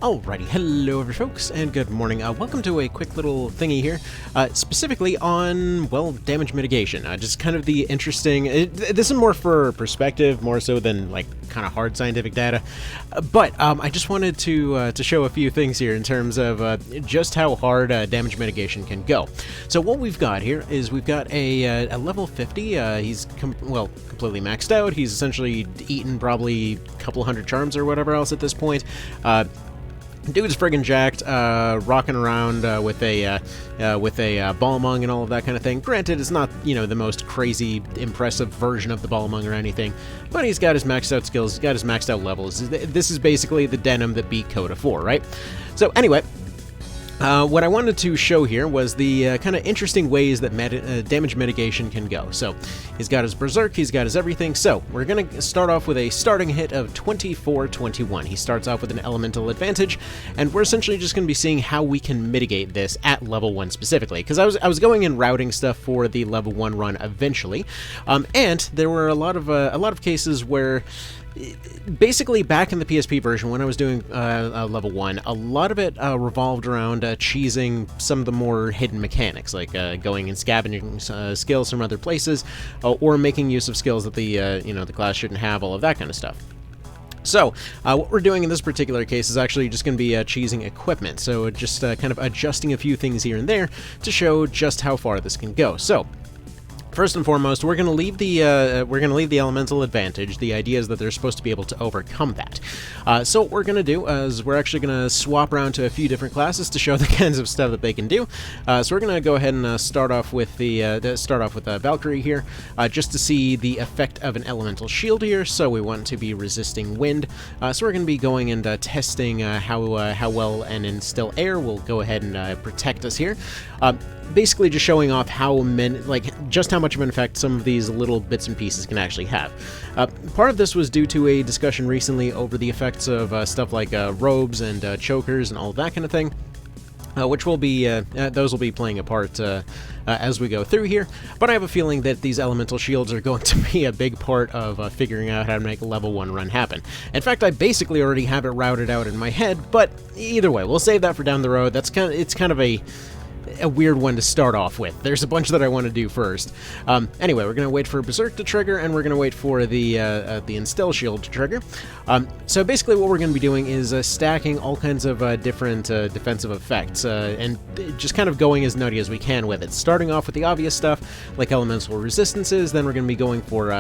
Alrighty, hello everybody folks, and good morning. Welcome to a quick little thingy here, specifically on, well, damage mitigation. Just kind of the interesting, this is more for perspective, more so than, like, kind of hard scientific data. But I just wanted to show a few things here in terms of just how hard damage mitigation can go. So what we've got here is we've got a level 50, he's, completely maxed out. He's essentially eaten probably a couple hundred charms or whatever else at this point. Dude's friggin' jacked, rocking around with a Balmung and all of that kind of thing. Granted, it's not, you know, the most crazy, impressive version of the Balmung or anything, but he's got his maxed out skills, he's got his maxed out levels. This is basically the denim that beat Coda 4, right? So anyway, what I wanted to show here was the kind of interesting ways that damage mitigation can go. So he's got his Berserk, he's got his everything. So we're going to start off with a starting hit of 24-21. He starts off with an elemental advantage, and we're essentially just going to be seeing how we can mitigate this at level 1 specifically. Because I was going and routing stuff for the level 1 run eventually, and there were a lot of cases where basically, back in the PSP version, when I was doing level 1, a lot of it revolved around cheesing some of the more hidden mechanics, like going and scavenging skills from other places, or making use of skills that the class shouldn't have, all of that kind of stuff. So, what we're doing in this particular case is actually just going to be cheesing equipment, so just kind of adjusting a few things here and there to show just how far this can go. So, first and foremost, we're going to leave the elemental advantage. The idea is that they're supposed to be able to overcome that. So what we're going to do is we're actually going to swap around to a few different classes to show the kinds of stuff that they can do. So we're going to go ahead and start off with Valkyrie here, just to see the effect of an elemental shield here. So we want to be resisting wind. So we're going to be going and testing how well an instill air will go ahead and protect us here. Basically just showing off just how much of an effect some of these little bits and pieces can actually have. Part of this was due to a discussion recently over the effects of stuff like robes and chokers and all of that kind of thing, which will be those will be playing a part as we go through here. But I have a feeling that these elemental shields are going to be a big part of figuring out how to make a level 1 run happen. In fact, I basically already have it routed out in my head, but either way, we'll save that for down the road. It's kind of a weird one to start off with. There's a bunch that I want to do first. Anyway, we're going to wait for Berserk to trigger, and we're going to wait for the Instill Shield to trigger. So basically what we're going to be doing is stacking all kinds of different defensive effects, and just kind of going as nutty as we can with it. Starting off with the obvious stuff, like elemental resistances, then we're going to be going for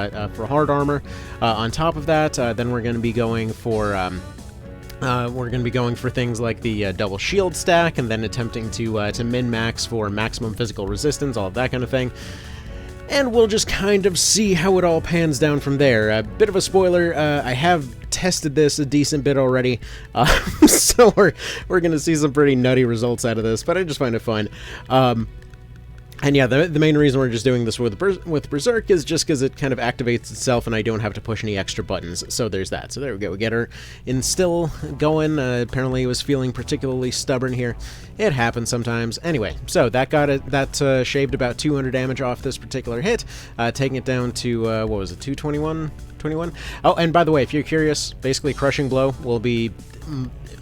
hard armor. On top of that, then we're going to be going for things like the double shield stack, and then attempting to min-max for maximum physical resistance, all of that kind of thing. And we'll just kind of see how it all pans down from there. A bit of a spoiler, I have tested this a decent bit already, so we're going to see some pretty nutty results out of this, but I just find it fun. And yeah, the main reason we're just doing this with Berserk is just because it kind of activates itself and I don't have to push any extra buttons. So there's that. So there we go. We get her Instill going. Apparently it was feeling particularly stubborn here. It happens sometimes. Anyway, so that got it. That shaved about 200 damage off this particular hit, taking it down to, what was it, 221? 21? Oh, and by the way, if you're curious, basically Crushing Blow will be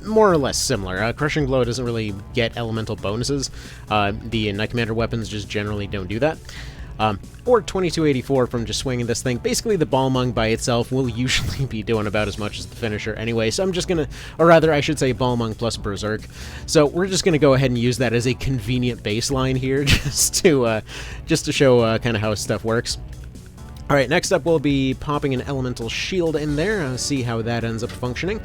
more or less similar. Crushing Blow doesn't really get elemental bonuses. The Knight Commander weapons just generally don't do that. Or 2284 from just swinging this thing. Basically, the Balmung by itself will usually be doing about as much as the finisher anyway, so I'm just gonna, or rather, I should say Balmung plus Berserk. So we're just gonna go ahead and use that as a convenient baseline here, just to show kind of how stuff works. Alright, next up we'll be popping an elemental shield in there, see how that ends up functioning.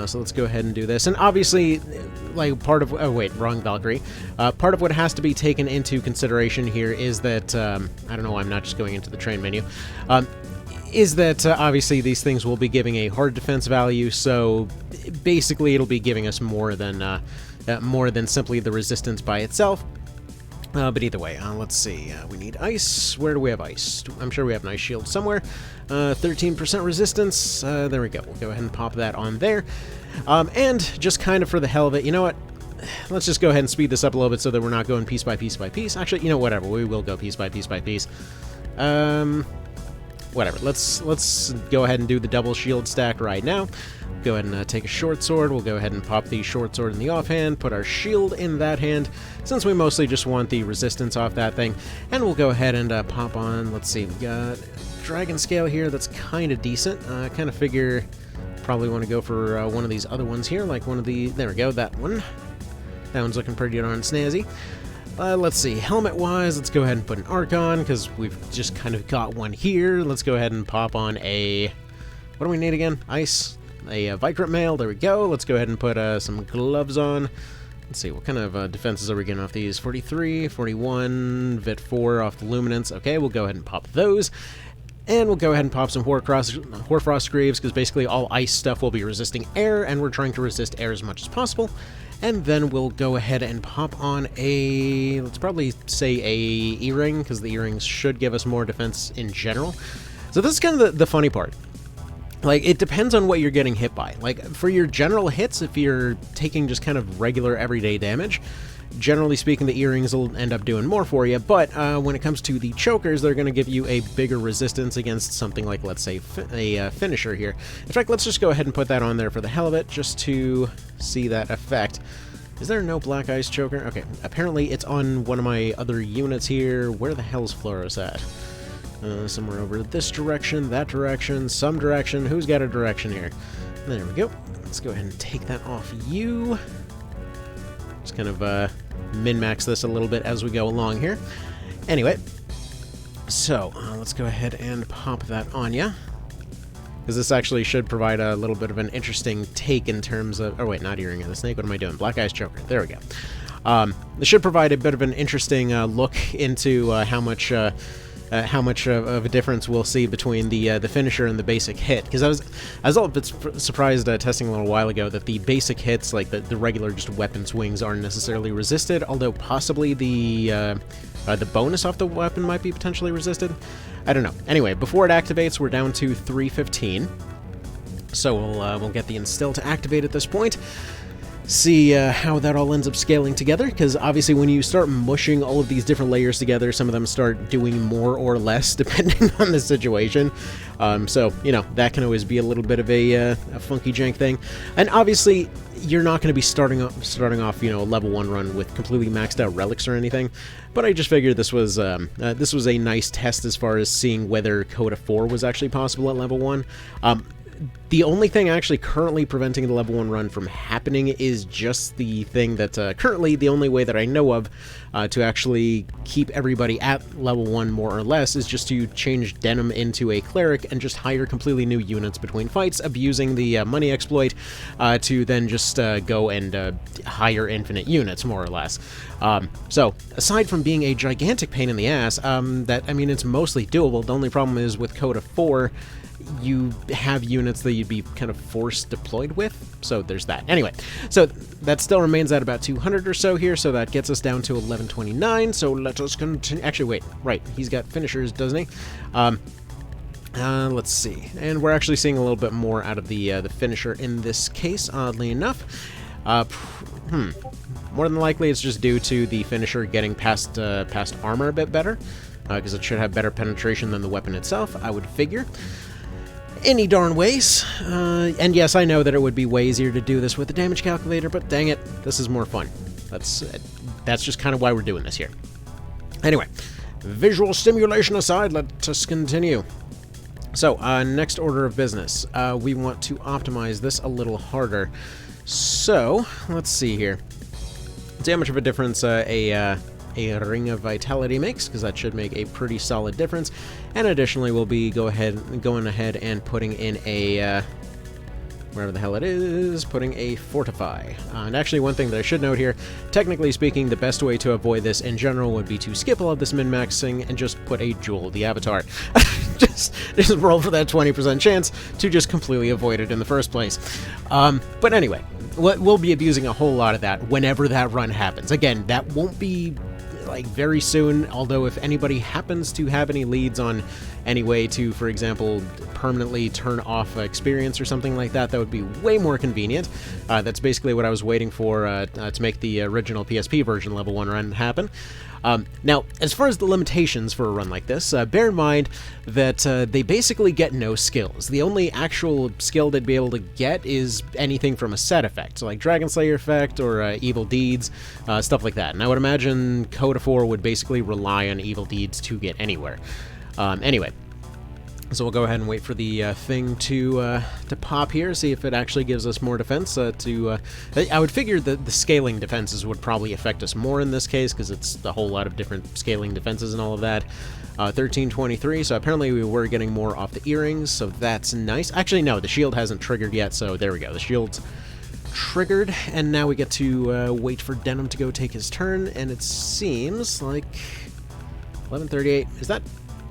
So let's go ahead and do this. And obviously, like, part of... Oh, wait, wrong Valkyrie. Part of what has to be taken into consideration here is that... I don't know why I'm not just going into the train menu. Is that, obviously, these things will be giving a hard defense value, so basically it'll be giving us more than simply the resistance by itself. But either way, let's see. We need ice. Where do we have ice? I'm sure we have an ice shield somewhere. 13% resistance. There we go. We'll go ahead and pop that on there. And just kind of for the hell of it, you know what? Let's just go ahead and speed this up a little bit so that we're not going piece by piece by piece. Actually, you know, whatever. We will go piece by piece by piece. whatever. Let's go ahead and do the double shield stack right now. Go ahead and take a short sword. We'll go ahead and pop the short sword in the offhand, put our shield in that hand, since we mostly just want the resistance off that thing. And we'll go ahead and pop on, let's see, we got Dragon Scale here. That's kind of decent. I kind of figure probably want to go for one of these other ones here, like one of the, there we go, that one. That one's looking pretty darn snazzy. Let's see, helmet-wise, let's go ahead and put an arc on, because we've just kind of got one here. Let's go ahead and pop on a, what do we need again? Ice. A Vikrant Mail, there we go. Let's go ahead and put some gloves on. Let's see, what kind of defenses are we getting off these? 43, 41, Vit 4 off the Luminance. Okay, we'll go ahead and pop those. And we'll go ahead and pop some Hoarfrost Greaves, because basically all ice stuff will be resisting air, and we're trying to resist air as much as possible. And then we'll go ahead and pop on a, let's probably say a E-Ring, because the E-Rings should give us more defense in general. So this is kind of the funny part. Like, it depends on what you're getting hit by. Like, for your general hits, if you're taking just kind of regular everyday damage, generally speaking, the earrings will end up doing more for you, but when it comes to the chokers, they're going to give you a bigger resistance against something like, let's say, a finisher here. In fact, let's just go ahead and put that on there for the hell of it, just to see that effect. Is there no Black Ice choker? Okay, apparently it's on one of my other units here. Where the hell's Floros at? Somewhere over this direction, that direction, some direction. Who's got a direction here? There we go. Let's go ahead and take that off you. Just kind of min-max this a little bit as we go along here. Anyway, so let's go ahead and pop that on ya, because this actually should provide a little bit of an interesting take in terms of... Oh, wait, not Earring of the Snake. What am I doing? Black Ice Choker. There we go. This should provide a bit of an interesting look into how much of a difference we'll see between the finisher and the basic hit. Because I was a little bit surprised testing a little while ago that the basic hits, like the regular just weapon swings, aren't necessarily resisted, although possibly the bonus off the weapon might be potentially resisted. I don't know. Anyway, before it activates, we're down to 315. So we'll get the Instill to activate at this point. See how that all ends up scaling together, because obviously when you start mushing all of these different layers together, some of them start doing more or less depending on the situation. So, you know, that can always be a little bit of a funky jank thing. And obviously, you're not going to be starting off, you know, a level 1 run with completely maxed out relics or anything. But I just figured this was a nice test as far as seeing whether Coda 4 was actually possible at level 1. The only thing actually currently preventing the level 1 run from happening is just the thing that currently the only way that I know of to actually keep everybody at level 1 more or less is just to change Denim into a Cleric and just hire completely new units between fights, abusing the money exploit to then just go and hire infinite units, more or less. So, aside from being a gigantic pain in the ass, I mean, it's mostly doable. The only problem is with Coda 4, you have units that you'd be kind of force deployed with, so there's that. Anyway, so that still remains at about 200 or so here, so that gets us down to 1129, so let us continue. Actually, wait, right, he's got finishers, doesn't he? Let's see, and we're actually seeing a little bit more out of the finisher in this case, oddly enough. More than likely it's just due to the finisher getting past armor a bit better, because it should have better penetration than the weapon itself, I would figure. Any darn ways. And yes, I know that it would be way easier to do this with the damage calculator, but dang it, this is more fun. That's just kind of why we're doing this here. Anyway, visual stimulation aside, let us continue. So, next order of business. We want to optimize this a little harder. So, let's see here. Let's see how much of a difference a Ring of Vitality makes, because that should make a pretty solid difference. And additionally, we'll be going ahead and putting in a wherever the hell it is, putting a Fortify. And actually, one thing that I should note here, technically speaking, the best way to avoid this in general would be to skip all of this min-maxing and just put a Jewel of the Avatar. just roll for that 20% chance to just completely avoid it in the first place. But anyway, we'll be abusing a whole lot of that whenever that run happens. Again, that won't be like very soon, although if anybody happens to have any leads on any way to, for example, permanently turn off experience or something like that, that would be way more convenient. That's basically what I was waiting for to make the original PSP version level 1 run happen. Now, as far as the limitations for a run like this, bear in mind that they basically get no skills. The only actual skill they'd be able to get is anything from a set effect, so like Dragon Slayer effect or Evil Deeds, stuff like that. And I would imagine Coda 4 would basically rely on Evil Deeds to get anywhere. Anyway, so we'll go ahead and wait for the thing to pop here, see if it actually gives us more defense. I would figure that the scaling defenses would probably affect us more in this case, because it's a whole lot of different scaling defenses and all of that. 1323, so apparently we were getting more off the earrings, so that's nice. Actually, no, the shield hasn't triggered yet, so there we go. The shield's triggered, and now we get to wait for Denim to go take his turn, and it seems like 1138, is that...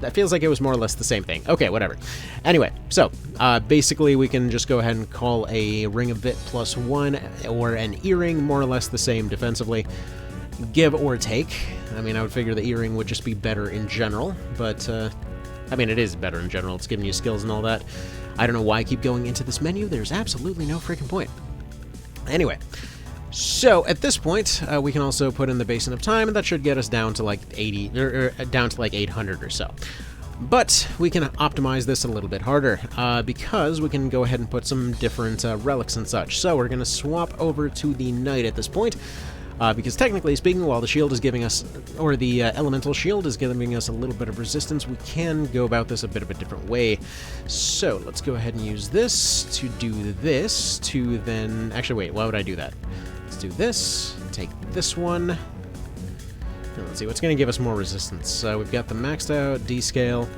That feels like it was more or less the same thing. Okay, whatever. Anyway, so basically we can just go ahead and call a Ring of Vit +1 or an Earring more or less the same defensively. Give or take. I mean, I would figure the Earring would just be better in general, but I mean, it is better in general. It's giving you skills and all that. I don't know why I keep going into this menu. There's absolutely no freaking point. Anyway. So, at this point, we can also put in the Basin of Time, and that should get us down to like 80, or down to like 800 or so. But we can optimize this a little bit harder, because we can go ahead and put some different relics and such. So, we're going to swap over to the Knight at this point, because technically speaking, while the shield is giving us, or the elemental shield is giving us a little bit of resistance, we can go about this a bit of a different way. So, let's go ahead and use this to do this, to then... Actually, wait, why would I do that? Let's do this, take this one, and let's see, what's going to give us more resistance? We've got the maxed out D-Scale,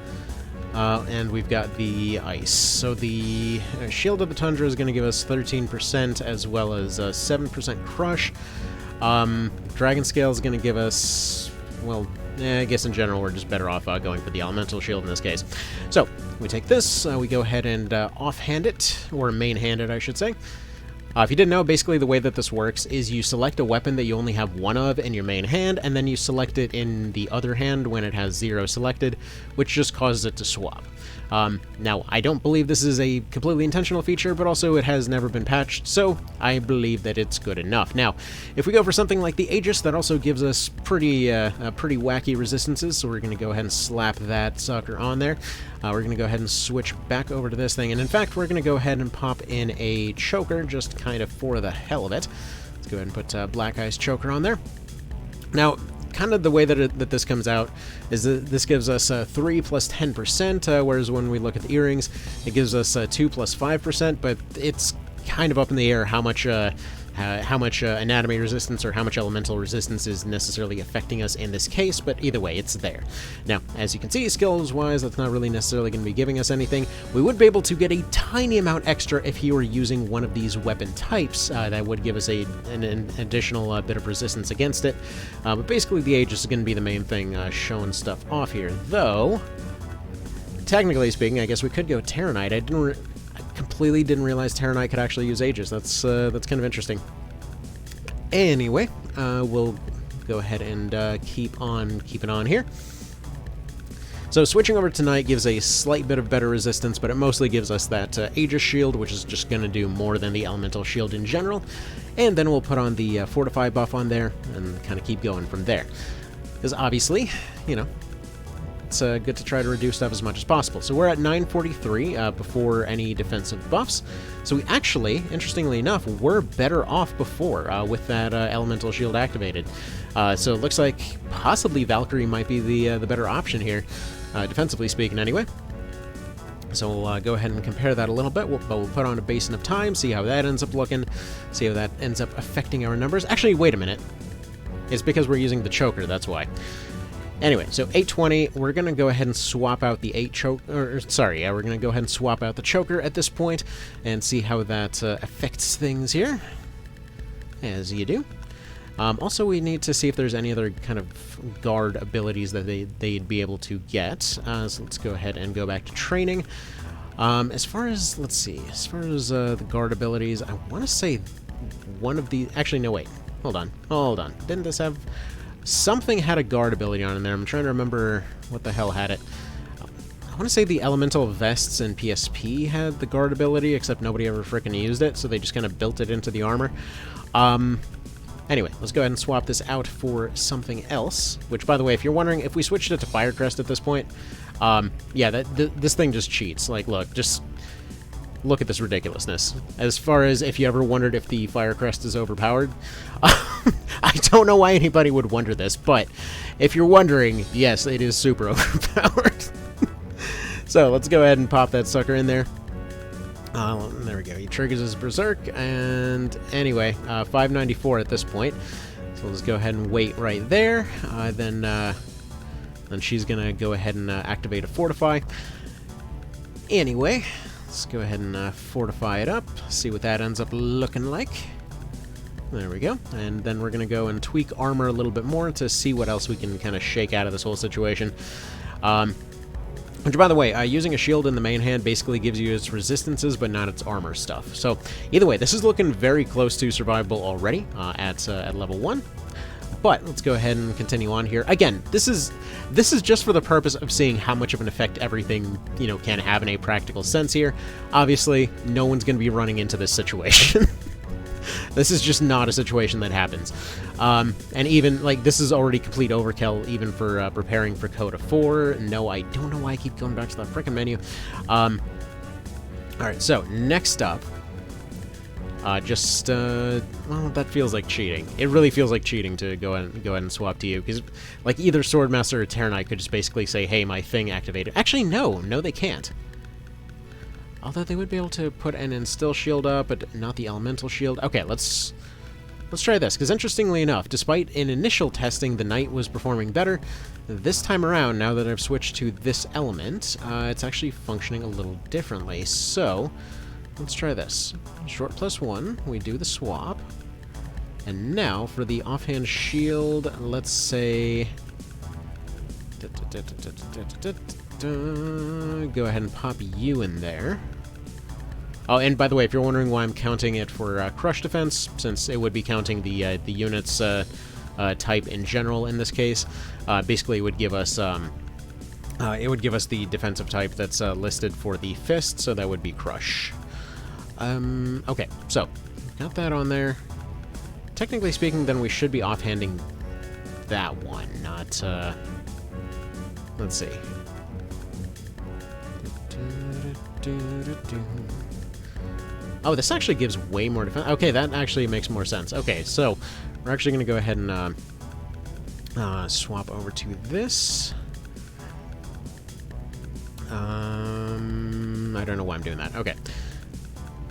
and we've got the Ice. So the Shield of the Tundra is going to give us 13% as well as 7% Crush. Dragon Scale is going to give us, well, I guess in general we're just better off going for the Elemental Shield in this case. So, we take this, we go ahead and offhand it, or main hand it I should say. If you didn't know, basically the way that this works is you select a weapon that you only have one of in your main hand, and then you select it in the other hand when it has 0 selected, which just causes it to swap. Now, I don't believe this is a completely intentional feature, but also it has never been patched, so I believe that it's good enough. Now, if we go for something like the Aegis, that also gives us pretty wacky resistances, so we're going to go ahead and slap that sucker on there. We're going to go ahead and switch back over to this thing, and in fact, we're going to go ahead and pop in a Choker, just kind of for the hell of it. Let's go ahead and put Black Ice Choker on there. Now, kind of the way that this comes out is that this gives us 3 plus 10%, whereas when we look at the earrings, it gives us 2 plus 5%, but it's kind of up in the air how much anatomy resistance or how much elemental resistance is necessarily affecting us in this case, but either way, it's there. Now, as you can see, skills-wise, that's not really necessarily going to be giving us anything. We would be able to get a tiny amount extra if he were using one of these weapon types. That would give us an additional bit of resistance against it. But basically, the Aegis is going to be the main thing showing stuff off here. Though, technically speaking, I guess we could go Terranite. I completely didn't realize Terranite could actually use Aegis. That's kind of interesting. Anyway, we'll go ahead and keep on keeping on here. So switching over to Knight gives a slight bit of better resistance, but it mostly gives us that Aegis shield, which is just going to do more than the elemental shield in general. And then we'll put on the Fortify buff on there and kind of keep going from there. Because obviously, you know, it's good to try to reduce stuff as much as possible. So we're at 943 before any defensive buffs. So we actually, interestingly enough, were better off before with that elemental shield activated. So it looks like possibly Valkyrie might be the better option here, defensively speaking anyway. So we'll go ahead and compare that a little bit, but we'll put on a Basin of Time, see how that ends up looking, see how that ends up affecting our numbers. Actually, wait a minute. It's because we're using the Choker, that's why. Anyway, so 820, we're going to go ahead and swap out the we're going to go ahead and swap out the Choker at this point and see how that affects things here, as you do. Also, we need to see if there's any other kind of guard abilities that they'd be able to get. So let's go ahead and go back to training. As far as the guard abilities, I want to say one of the... Actually, no, wait. Hold on. Didn't this have... Something had a guard ability on in there. I'm trying to remember what the hell had it. I want to say the elemental vests in PSP had the guard ability, except nobody ever frickin' used it, so they just kind of built it into the armor. Anyway, let's go ahead and swap this out for something else, which, by the way, if you're wondering, if we switched it to Firecrest at this point, yeah, this thing just cheats. Like, look, just look at this ridiculousness. As far as if you ever wondered if the Firecrest is overpowered, I don't know why anybody would wonder this, but if you're wondering, yes, it is super overpowered. So, let's go ahead and pop that sucker in there. There we go. He triggers his Berserk, and anyway, 594 at this point. So let's go ahead and wait right there. Then she's gonna go ahead and activate a Fortify. Anyway, let's go ahead and fortify it up. See what that ends up looking like. There we go. And then we're gonna go and tweak armor a little bit more to see what else we can kind of shake out of this whole situation. Which, by the way, using a shield in the main hand basically gives you its resistances, but not its armor stuff. So, either way, this is looking very close to survivable already at level 1. But let's go ahead and continue on here. Again, this is just for the purpose of seeing how much of an effect everything, you know, can have in a practical sense here. Obviously, no one's going to be running into this situation. This is just not a situation that happens. And even, like, this is already complete overkill, even for preparing for Coda 4. No, I don't know why I keep going back to that frickin' menu. Alright, so, next up, well, that feels like cheating. It really feels like cheating to go ahead and swap to you, because, like, either Swordmaster or Terra Knight could just basically say, hey, my thing activated. Actually, no, they can't. Although they would be able to put an Instill shield up, but not the Elemental shield. Okay, let's try this, because interestingly enough, despite in initial testing the Knight was performing better, this time around, now that I've switched to this element, it's actually functioning a little differently. So, let's try this. Short +1, we do the swap. And now, for the offhand shield, let's say... go ahead and pop you in there. Oh, and by the way, if you're wondering why I'm counting it for crush defense, since it would be counting the unit's type in general in this case, basically it would give us the defensive type that's listed for the fist, so that would be crush. Okay, so got that on there. Technically speaking, then we should be offhanding that one, not. Let's see. Oh, this actually gives way more defense. Okay, that actually makes more sense. Okay, so we're actually going to go ahead and swap over to this. I don't know why I'm doing that. Okay.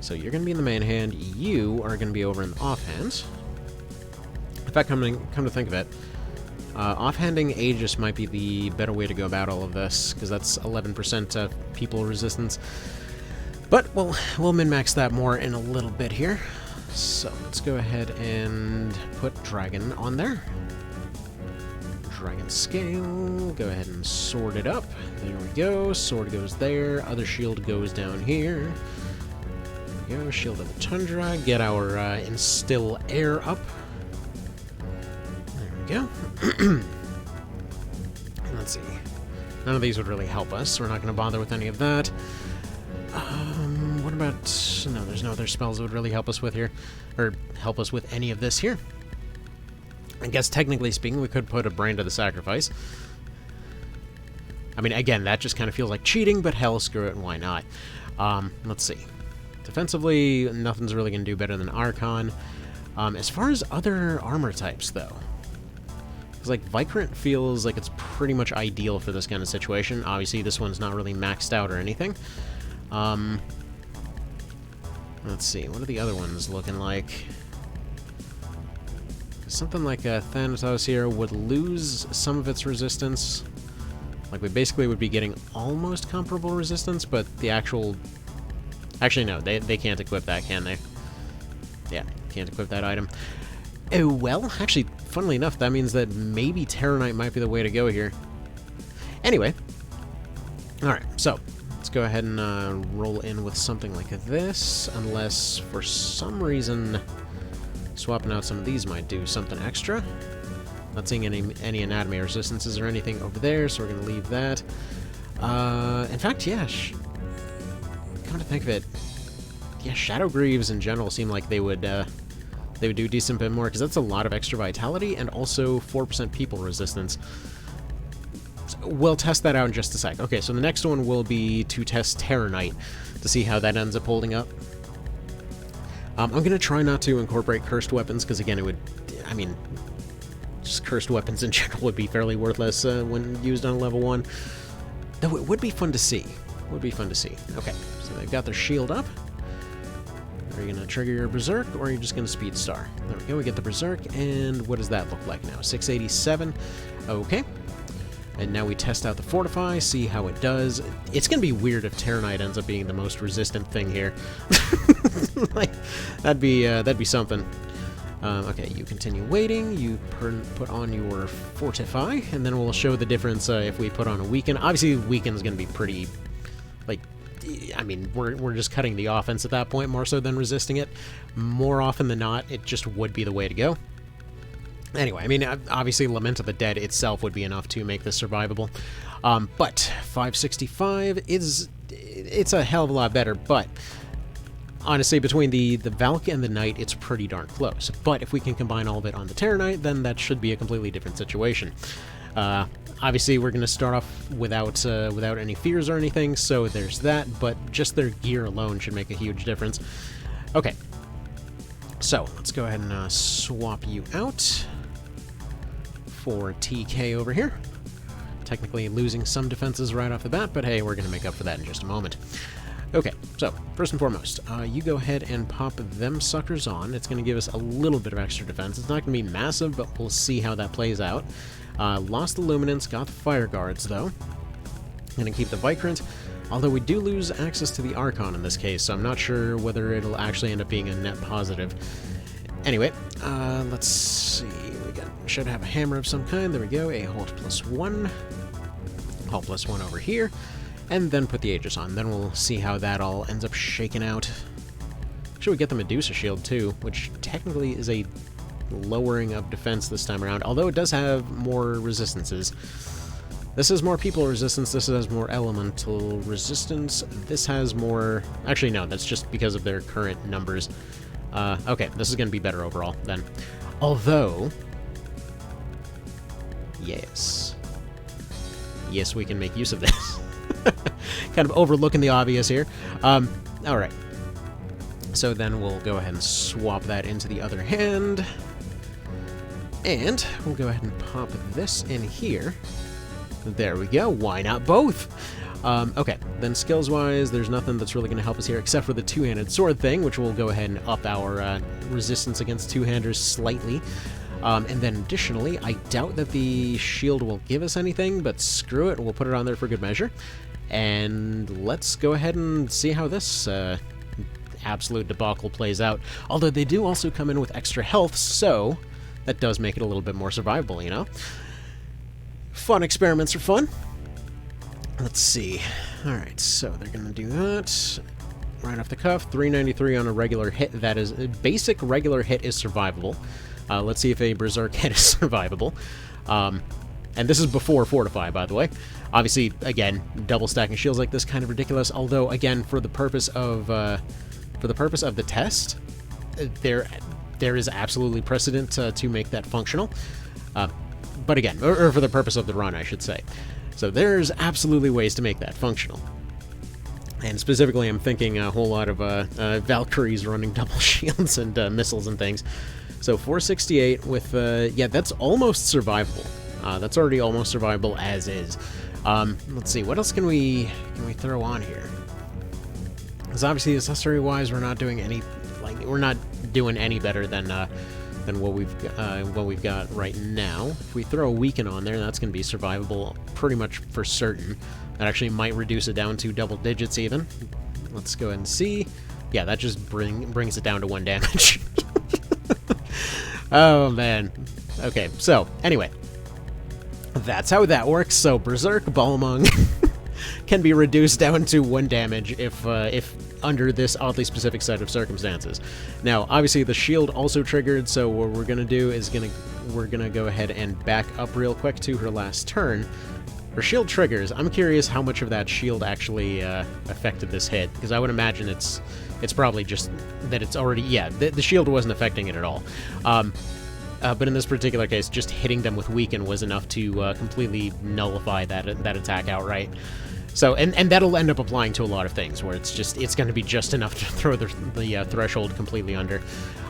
So you're going to be in the main hand. You are going to be over in the offhand. In fact, come to think of it, offhanding Aegis might be the better way to go about all of this, because that's 11% people resistance. But we'll min-max that more in a little bit here. So let's go ahead and put Dragon on there. Dragon scale. Go ahead and sword it up. There we go. Sword goes there. Other shield goes down here. There we go. Shield of the Tundra. Get our Instill Air up. There we go. Let's see. None of these would really help us, so we're not going to bother with any of that. What about... No, there's no other spells that would really help us with here. Or help us with any of this here. I guess, technically speaking, we could put a Brain to the Sacrifice. I mean, again, that just kind of feels like cheating, but hell, screw it, and why not? Let's see. Defensively, nothing's really going to do better than Archon. As far as other armor types, though... Because, like, Vikrant feels like it's pretty much ideal for this kind of situation. Obviously, this one's not really maxed out or anything. Let's see, what are the other ones looking like? Something like Thanatos here would lose some of its resistance. Like, we basically would be getting almost comparable resistance, but the actual... Actually, no, they can't equip that, can they? Yeah, can't equip that item. Oh, well, actually, funnily enough, that means that maybe Terra Knight might be the way to go here. Anyway. Alright, so, let's go ahead and roll in with something like this, unless, for some reason, swapping out some of these might do something extra. Not seeing any anatomy resistances or anything over there, so we're going to leave that. In fact, yeah, come to think of it, yeah, Shadow Greaves in general seem like they would do a decent bit more, because that's a lot of extra vitality and also 4% people resistance. So we'll test that out in just a sec. Okay, so the next one will be to test Terror Knight to see how that ends up holding up. I'm going to try not to incorporate cursed weapons, because again, it would, I mean, just cursed weapons in general would be fairly worthless when used on level 1. Though it would be fun to see. Would be fun to see. Okay, so they've got their shield up. Are you going to trigger your Berserk, or are you just going to Speed Star? There we go, we get the Berserk, and what does that look like now? 687. Okay. And now we test out the Fortify, see how it does. It's going to be weird if Terror Knight ends up being the most resistant thing here. Like, that'd be something. Okay, you continue waiting, you put on your Fortify, and then we'll show the difference if we put on a Weaken. Obviously, Weaken's going to be pretty, like, I mean, we're just cutting the offense at that point more so than resisting it. More often than not, it just would be the way to go. Anyway, I mean, obviously Lament of the Dead itself would be enough to make this survivable. But 565 it's a hell of a lot better, but honestly, between the Valk and the Knight, it's pretty darn close. But if we can combine all of it on the Terror Knight, then that should be a completely different situation. Obviously, we're going to start off without any fears or anything, so there's that, but just their gear alone should make a huge difference. Okay, so let's go ahead and swap you out for TK over here. Technically losing some defenses right off the bat, but hey, we're going to make up for that in just a moment. Okay, so first and foremost, you go ahead and pop them suckers on. It's going to give us a little bit of extra defense. It's not going to be massive, but we'll see how that plays out. Lost the Luminance, got the Fire Guards, though. Going to keep the Vikrant, although we do lose access to the Archon in this case, so I'm not sure whether it'll actually end up being a net positive. Anyway, let's see. We should have a hammer of some kind. There we go, a Halt +1. Halt +1 over here. And then put the Aegis on. Then we'll see how that all ends up shaking out. Should we get the Medusa Shield, too, which technically is a lowering of defense this time around, although it does have more resistances. This has more people resistance, this has more elemental resistance, this has more... Actually, no, that's just because of their current numbers. Okay, this is going to be better overall, then. Although... Yes. Yes, we can make use of this. Kind of overlooking the obvious here. Alright. So then we'll go ahead and swap that into the other hand. And we'll go ahead and pop this in here. There we go. Why not both? Okay, then skills-wise, there's nothing that's really going to help us here except for the two-handed sword thing, which will go ahead and up our resistance against two-handers slightly. And then additionally, I doubt that the shield will give us anything, but screw it, we'll put it on there for good measure. And let's go ahead and see how this absolute debacle plays out. Although they do also come in with extra health, so that does make it a little bit more survivable, you know? Fun experiments are fun. Let's see. Alright, so they're going to do that. Right off the cuff, 393 on a regular hit. That is, a basic regular hit is survivable. Let's see if a Berserk hit is survivable. And this is before Fortify, by the way. Obviously, again, double stacking shields like this kind of ridiculous. Although, again, for the purpose of the test, there is absolutely precedent to make that functional. But again, or for the purpose of the run, I should say. So there's absolutely ways to make that functional. And specifically, I'm thinking a whole lot of Valkyries running double shields and missiles and things. So 468 with, yeah, that's almost survivable. That's already almost survivable as is. Let's see, what else can we throw on here? Because obviously, accessory-wise, we're not doing any better than what we've got right now. If we throw a Weaken on there, that's going to be survivable pretty much for certain. That actually might reduce it down to double digits even. Let's go ahead and see. Yeah, that just brings it down to 1 damage. Oh, man. Okay, so, anyway. That's how that works. So, Berserk, Balmung can be reduced down to 1 damage if under this oddly specific set of circumstances. Now, obviously, the shield also triggered, so what we're going to do is we're going to go ahead and back up real quick to her last turn, Her shield triggers. I'm curious how much of that shield actually affected this hit, because I would imagine it's probably just that it's already... Yeah, the shield wasn't affecting it at all. But in this particular case, just hitting them with Weaken was enough to completely nullify that attack outright. So, and that'll end up applying to a lot of things, where it's going to be just enough to throw the threshold completely under.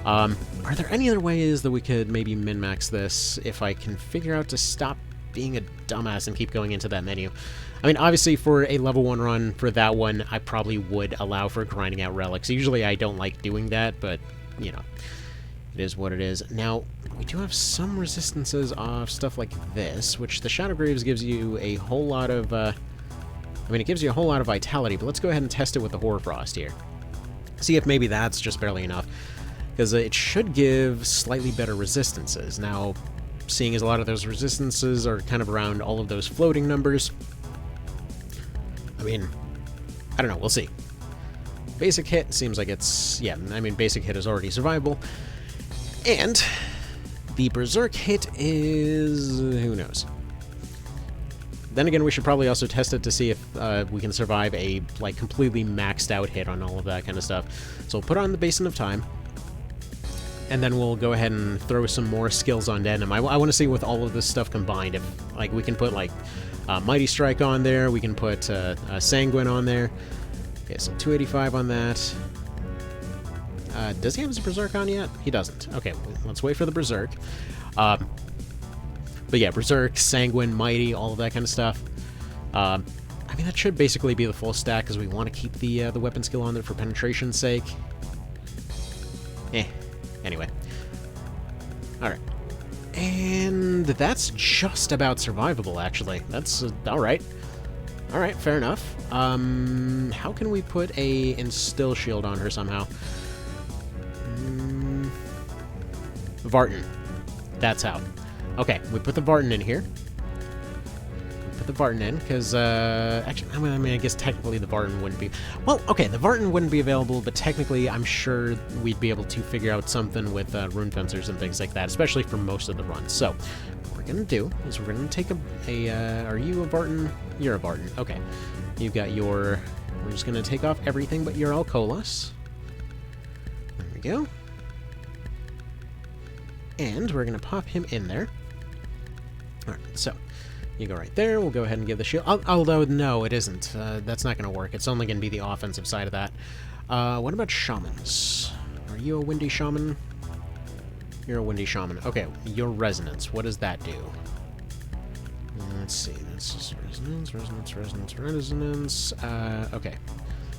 Are there any other ways that we could maybe min-max this if I can figure out to stop being a dumbass and keep going into that menu? I mean, obviously, for a level 1 run, for that one, I probably would allow for grinding out relics. Usually, I don't like doing that, but, you know, it is what it is. Now, we do have some resistances of stuff like this, which the Shadow Graves gives you a whole lot of, I mean, it gives you a whole lot of vitality, but let's go ahead and test it with the Hoarfrost here. See if maybe that's just barely enough, because it should give slightly better resistances. Now, seeing as a lot of those resistances are kind of around all of those floating numbers, I mean, I don't know, we'll see. Basic hit seems like it's, yeah, I mean, basic hit is already survivable. And the Berserk hit is, who knows. Then again, we should probably also test it to see if we can survive a, like, completely maxed out hit on all of that kind of stuff. So we'll put on the Basin of Time, and then we'll go ahead and throw some more skills on Denim. I want to see with all of this stuff combined, if, like, we can put, like, Mighty Strike on there, we can put Sanguine on there. Okay, so 285 on that. Does he have his Berserk on yet? He doesn't. Okay, let's wait for the Berserk. But yeah, Berserk, Sanguine, Mighty, all of that kind of stuff. I mean, that should basically be the full stack, because we want to keep the weapon skill on there for penetration's sake. Anyway. Alright. And that's just about survivable, actually. That's, alright. Alright, fair enough. How can we put a Instill Shield on her somehow? Vartan. That's how. Okay, we put the Vartan in here. Put the Vartan in, because, actually, I mean, I guess technically the Vartan wouldn't be... Well, okay, the Vartan wouldn't be available, but technically I'm sure we'd be able to figure out something with Rune Fencers and things like that, especially for most of the runs. So, what we're going to do is we're going to take are you a Vartan? You're a Vartan. Okay. You've got your... We're just going to take off everything but your Alcolas. There we go. And we're going to pop him in there. Alright, so... You go right there, we'll go ahead and give the shield. Although, no, it isn't. That's not going to work. It's only going to be the offensive side of that. What about shamans? Are you a windy shaman? You're a windy shaman. Okay, your resonance. What does that do? Let's see. That's just resonance. Okay.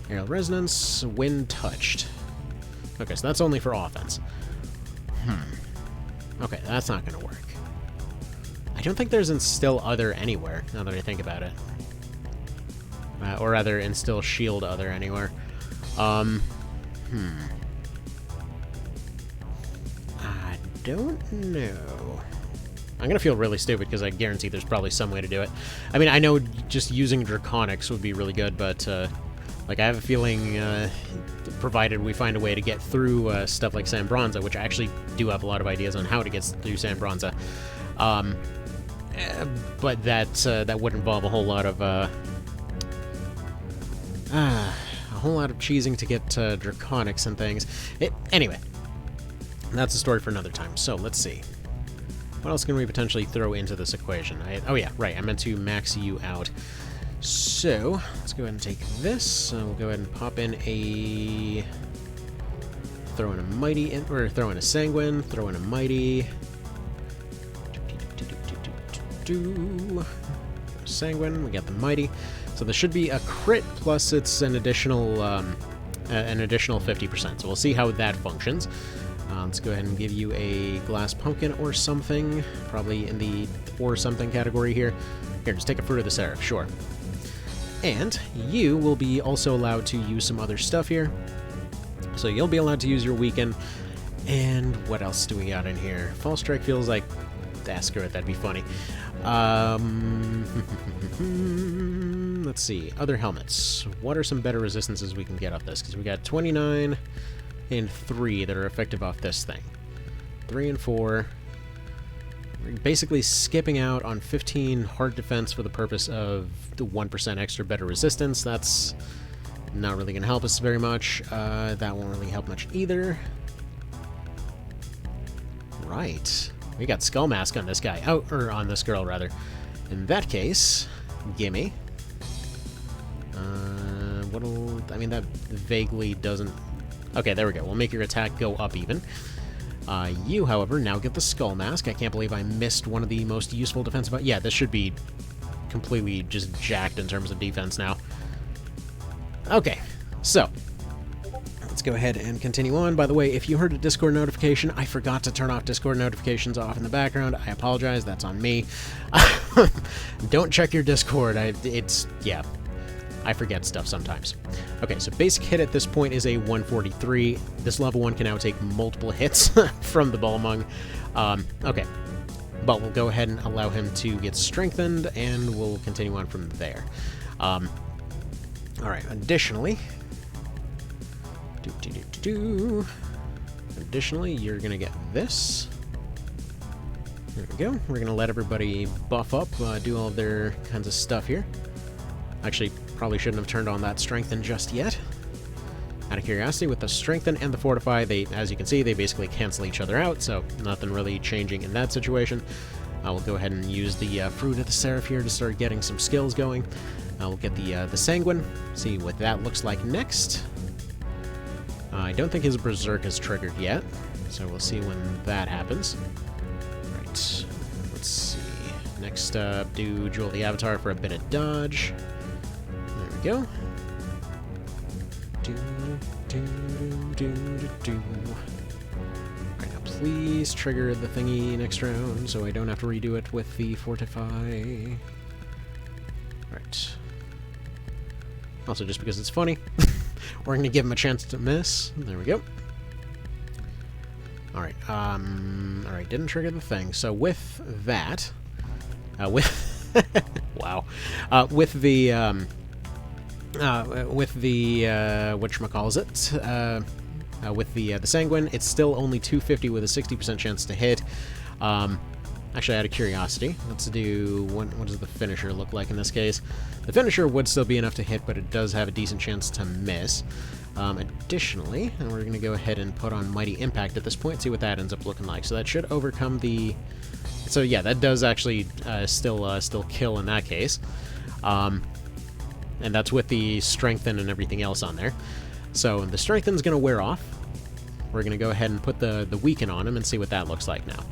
Aerial resonance, wind touched. Okay, so that's only for offense. Okay, that's not going to work. I don't think there's Instill Other anywhere, now that I think about it. Or rather, Instill Shield Other anywhere. I don't know. I'm gonna feel really stupid, because I guarantee there's probably some way to do it. I mean, I know just using Draconics would be really good, but, like, I have a feeling, provided we find a way to get through stuff like Sanbronza, which I actually do have a lot of ideas on how to get through Sanbronza, but that would involve a whole lot of cheesing to get Draconics and things. Anyway, that's a story for another time. So let's see. What else can we potentially throw into this equation? Oh yeah, right. I meant to max you out. So let's go ahead and take this. We'll go ahead and pop in a. Throw in a Mighty, or throw in a Sanguine. Throw in a Mighty. Sanguine, we got the Mighty. So there should be a crit plus it's an additional 50%. So we'll see how that functions. Let's go ahead and give you a Glass Pumpkin or something, probably in the or something category here. Here, just take a Fruit of the Seraph, sure. And you will be also allowed to use some other stuff here. So you'll be allowed to use your Weaken. And what else do we got in here? False Strike feels like... screw it, that'd be funny. Let's see. Other helmets. What are some better resistances we can get off this? Because we got 29 and 3 that are effective off this thing. 3 and 4. We're basically skipping out on 15 hard defense for the purpose of the 1% extra better resistance. That's not really going to help us very much. That won't really help much either. Right. We got Skull Mask on this guy. Oh, or on this girl, rather. In that case, gimme. I mean, that vaguely doesn't... Okay, there we go. We'll make your attack go up even. You, however, now get the Skull Mask. I can't believe I missed one of the most useful defensive... Yeah, this should be completely just jacked in terms of defense now. Okay, so... Let's go ahead and continue on. By the way, if you heard a Discord notification, I forgot to turn off Discord notifications off in the background. I apologize. That's on me. Don't check your Discord. Yeah. I forget stuff sometimes. Okay, so basic hit at this point is a 143. This level 1 can now take multiple hits from the Balmung. Okay, but we'll go ahead and allow him to get strengthened, and we'll continue on from there. Alright, additionally... Additionally, you're going to get this. There we go. We're going to let everybody buff up, do all of their kinds of stuff here. Actually, probably shouldn't have turned on that Strengthen just yet. Out of curiosity, with the Strengthen and the Fortify, they, as you can see, they basically cancel each other out, so nothing really changing in that situation. We'll go ahead and use the Fruit of the Seraph here to start getting some skills going. We'll get the Sanguine, see what that looks like next. I don't think his Berserk is triggered yet, so we'll see when that happens. Right, let's see. Next up, do Jewel the Avatar for a bit of dodge. There we go. Alright, now please trigger the thingy next round so I don't have to redo it with the Fortify. Right. Also, just because it's funny. We're going to give him a chance to miss. There we go. Alright, alright, didn't trigger the thing. So with that, wow. With the whatchamacallit, with the Sanguine, it's still only 250 with a 60% chance to hit. Actually, out of curiosity, let's do... What does the finisher look like in this case? The finisher would still be enough to hit, but it does have a decent chance to miss. Additionally, and we're going to go ahead and put on Mighty Impact at this point, see what that ends up looking like. So that should overcome the... So yeah, that does actually still kill in that case. And that's with the Strengthen and everything else on there. So the Strengthen's going to wear off. We're going to go ahead and put the Weaken on him and see what that looks like now.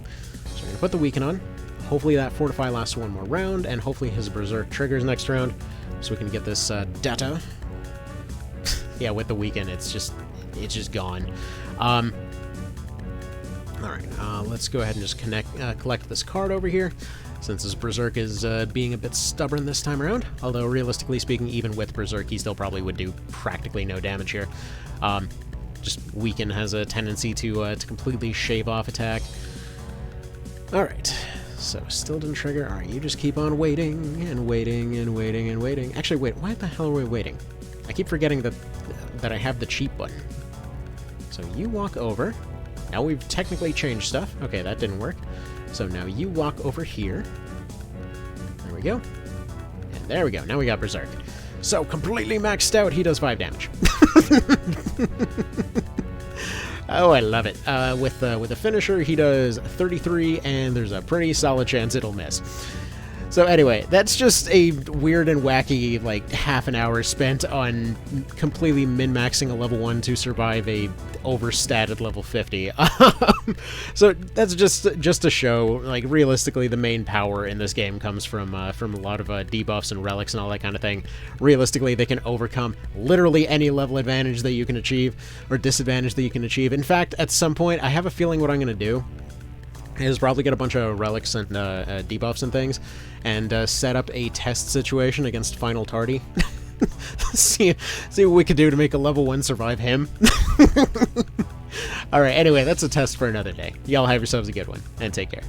So we're going to put the Weaken on. Hopefully that Fortify lasts one more round, and hopefully his Berserk triggers next round, so we can get this data. Yeah, with the Weaken, it's just gone. Alright, let's go ahead and just collect this card over here, since his Berserk is being a bit stubborn this time around. Although, realistically speaking, even with Berserk, he still probably would do practically no damage here. Just Weaken has a tendency to completely shave off attack. Alright, so still didn't trigger. Alright, you just keep on waiting, and waiting, and waiting, and waiting. Actually, wait, why the hell are we waiting? I keep forgetting that I have the cheat button. So you walk over. Now we've technically changed stuff. Okay, that didn't work. So now you walk over here. There we go. And there we go. Now we got Berserk. So, completely maxed out, he does 5 damage. Oh, I love it. With a finisher, he does 33, and there's a pretty solid chance it'll miss. So anyway, that's just a weird and wacky, like, half an hour spent on completely min-maxing a level 1 to survive a overstated level 50. So that's just to show, like, realistically, the main power in this game comes from a lot of debuffs and relics and all that kind of thing. Realistically, they can overcome literally any level advantage that you can achieve, or disadvantage that you can achieve. In fact, at some point, I have a feeling what I'm going to do is probably get a bunch of relics and debuffs and things, and set up a test situation against Final Tardy. see what we could do to make a level 1 survive him. Alright, anyway, that's a test for another day. Y'all have yourselves a good one, and take care.